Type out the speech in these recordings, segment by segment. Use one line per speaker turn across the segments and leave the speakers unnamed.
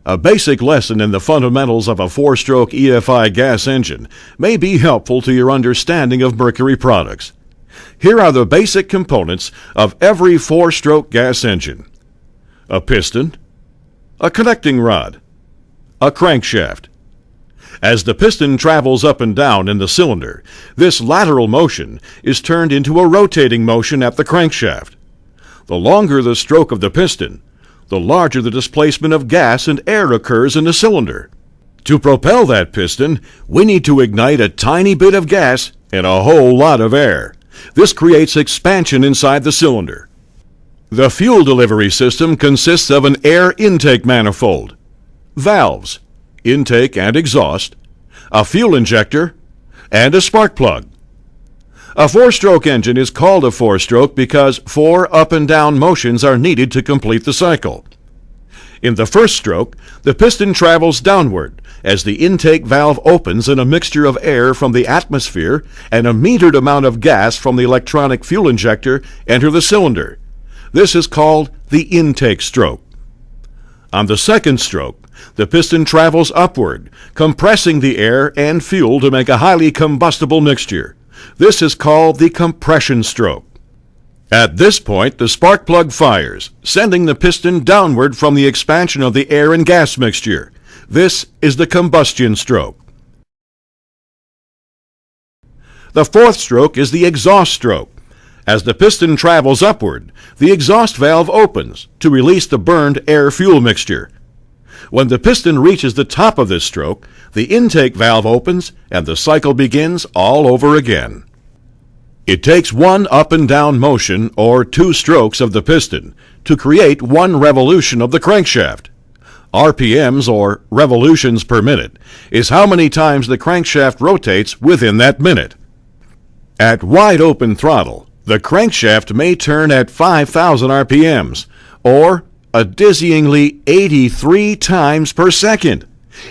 A basic lesson in the fundamentals of a four-stroke EFI gas engine may be helpful to your understanding of Mercury products. Here are the basic components of every four-stroke gas engine: a piston, a connecting rod, a crankshaft. As the piston travels up and down in the cylinder, this lateral motion is turned into a rotating motion at the crankshaft. The longer the stroke of the piston, the larger the displacement of gas and air occurs in the cylinder. To propel that piston, we need to ignite a tiny bit of gas and a whole lot of air. This creates expansion inside the cylinder. The fuel delivery system consists of an air intake manifold, valves, intake and exhaust, a fuel injector, and a spark plug. A four-stroke engine is called a four-stroke because 4 up and down motions are needed to complete the cycle. In the first stroke, the piston travels downward as the intake valve opens and a mixture of air from the atmosphere and a metered amount of gas from the electronic fuel injector enter the cylinder. This is called the intake stroke. On the second stroke, the piston travels upward, compressing the air and fuel to make a highly combustible mixture. This is called the compression stroke. At this point, the spark plug fires, sending the piston downward from the expansion of the air and gas mixture. This is the combustion stroke. The fourth stroke is the exhaust stroke. As the piston travels upward, the exhaust valve opens to release the burned air-fuel mixture. When the piston reaches the top of this stroke, the intake valve opens and the cycle begins all over again. It takes 1 up and down motion, or 2 strokes of the piston, to create 1 revolution of the crankshaft. RPMs, or revolutions per minute, is how many times the crankshaft rotates within that minute. At wide open throttle, the crankshaft may turn at 5,000 RPMs, or a dizzyingly 83 times per second.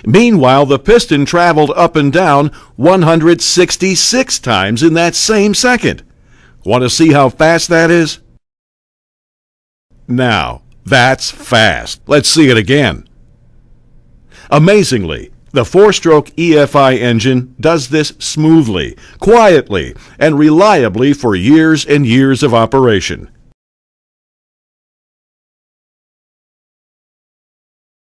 Meanwhile, the piston traveled up and down 166 times in that same second. Want to see how fast that is? Now, that's fast. Let's see it again. Amazingly, the four-stroke EFI engine does this smoothly, quietly, and reliably for years and years of operation.